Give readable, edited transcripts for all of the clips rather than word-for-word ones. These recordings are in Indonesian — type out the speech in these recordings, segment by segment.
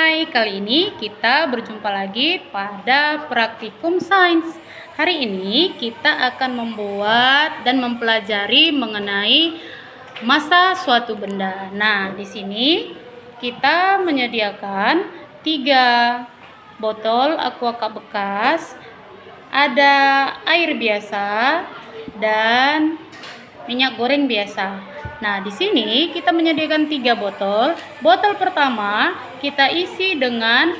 Hai, kali ini kita berjumpa lagi pada praktikum sains. Hari ini kita akan membuat dan mempelajari mengenai massa suatu benda. Nah, di sini kita menyediakan 3 botol aqua cup bekas, ada air biasa dan minyak goreng biasa. Nah, di sini kita menyediakan 3 botol. Botol pertama kita isi dengan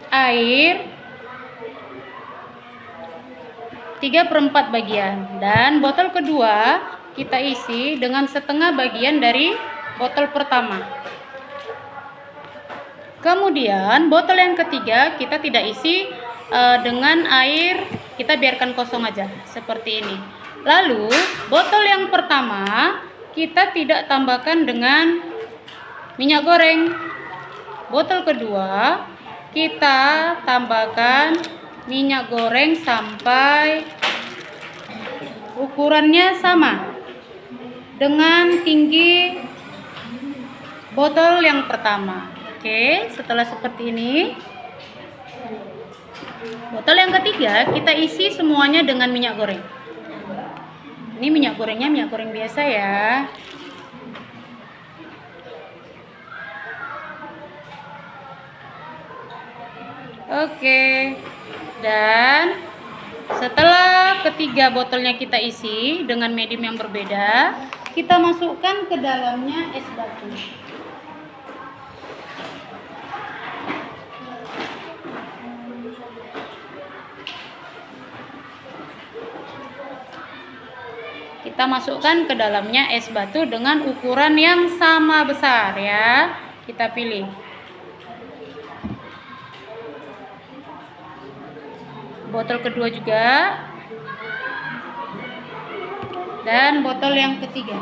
air 3/4 bagian, dan botol kedua kita isi dengan setengah bagian dari botol pertama. Kemudian botol yang ketiga kita tidak isi dengan air, kita biarkan kosong aja seperti ini. Lalu botol yang pertama kita tidak tambahkan dengan minyak goreng. Botol kedua kita tambahkan minyak goreng sampai ukurannya sama dengan tinggi botol yang pertama. Oke, setelah seperti ini, botol yang ketiga kita isi semuanya dengan minyak goreng. Ini minyak gorengnya minyak goreng biasa ya. Oke. Dan setelah ketiga botolnya kita isi dengan medium yang berbeda, kita masukkan ke dalamnya es batu. Kita masukkan ke dalamnya es batu dengan ukuran yang sama besar ya. Kita pilih. Botol kedua juga. Dan botol yang ketiga.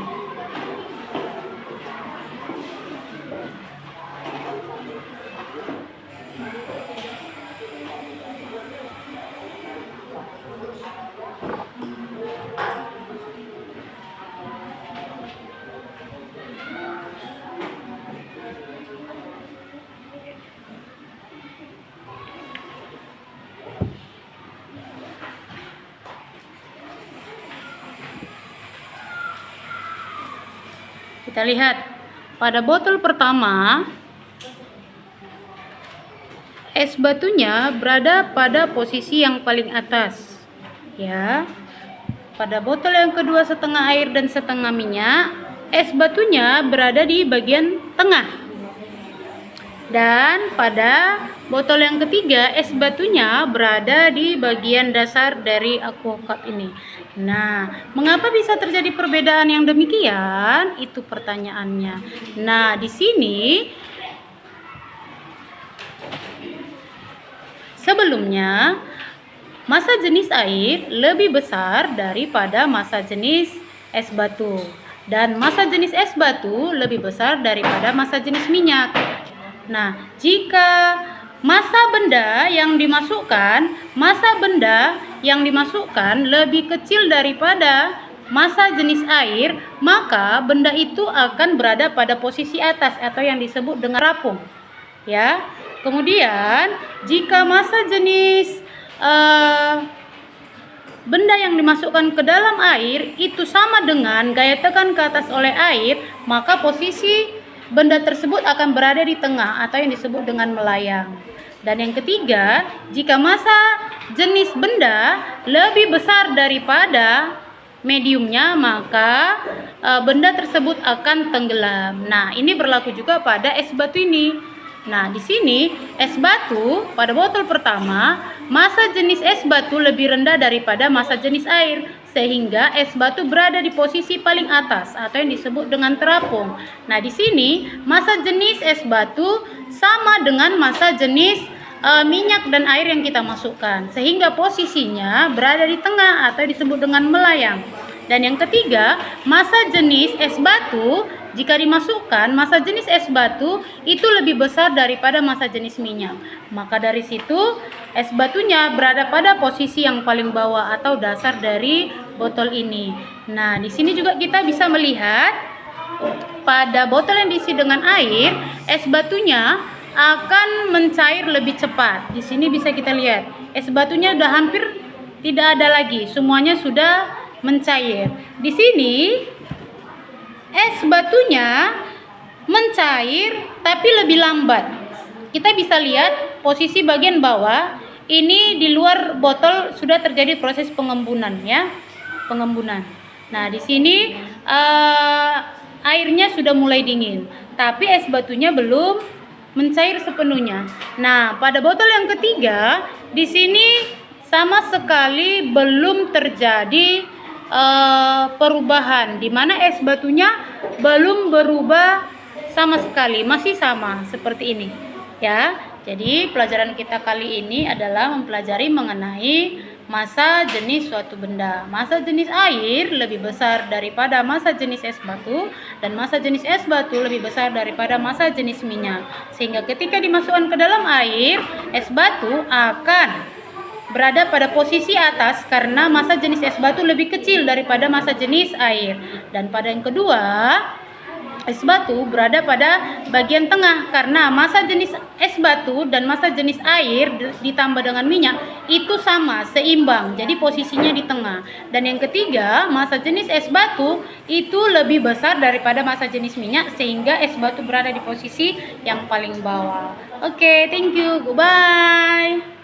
Kita lihat pada botol pertama es batunya berada pada posisi yang paling atas ya. Pada botol yang kedua setengah air dan setengah minyak, es batunya berada di bagian tengah. Dan pada botol yang ketiga es batunya berada di bagian dasar dari aqua cup ini. Nah, mengapa bisa terjadi perbedaan yang demikian? Itu pertanyaannya. Nah, di sini sebelumnya massa jenis air lebih besar daripada massa jenis es batu, dan massa jenis es batu lebih besar daripada massa jenis minyak. Nah, jika massa benda yang dimasukkan lebih kecil daripada massa jenis air, maka benda itu akan berada pada posisi atas atau yang disebut dengan terapung. Ya. Kemudian, jika massa jenis benda yang dimasukkan ke dalam air itu sama dengan gaya tekan ke atas oleh air, maka posisi benda tersebut akan berada di tengah atau yang disebut dengan melayang. Dan yang ketiga, jika massa jenis benda lebih besar daripada mediumnya, maka benda tersebut akan tenggelam. Nah, ini berlaku juga pada es batu ini. Nah, di sini es batu pada botol pertama, massa jenis es batu lebih rendah daripada massa jenis air, sehingga es batu berada di posisi paling atas atau yang disebut dengan terapung. Nah, di sini massa jenis es batu sama dengan massa jenis minyak dan air yang kita masukkan, sehingga posisinya berada di tengah atau disebut dengan melayang. Dan yang ketiga, massa jenis es batu, jika dimasukkan massa jenis es batu itu lebih besar daripada massa jenis minyak. Maka dari situ es batunya berada pada posisi yang paling bawah atau dasar dari botol ini. Nah, di sini juga kita bisa melihat pada botol yang diisi dengan air, es batunya akan mencair lebih cepat. Di sini bisa kita lihat, es batunya udah hampir tidak ada lagi, semuanya sudah mencair. Di sini es batunya mencair tapi lebih lambat. Kita bisa lihat posisi bagian bawah, ini di luar botol sudah terjadi proses pengembunan ya, pengembunan. Nah, di sini airnya sudah mulai dingin, tapi es batunya belum mencair sepenuhnya. Nah, pada botol yang ketiga, di sini sama sekali belum terjadi perubahan, di mana es batunya belum berubah sama sekali, masih sama seperti ini ya. Jadi pelajaran kita kali ini adalah mempelajari mengenai massa jenis suatu benda. Massa jenis air lebih besar daripada massa jenis es batu, dan massa jenis es batu lebih besar daripada massa jenis minyak. Sehingga ketika dimasukkan ke dalam air, es batu akan berada pada posisi atas karena massa jenis es batu lebih kecil daripada massa jenis air. Dan pada yang kedua, es batu berada pada bagian tengah karena massa jenis es batu dan massa jenis air ditambah dengan minyak itu sama, seimbang. Jadi posisinya di tengah. Dan yang ketiga, massa jenis es batu itu lebih besar daripada massa jenis minyak sehingga es batu berada di posisi yang paling bawah. Oke, thank you. Goodbye.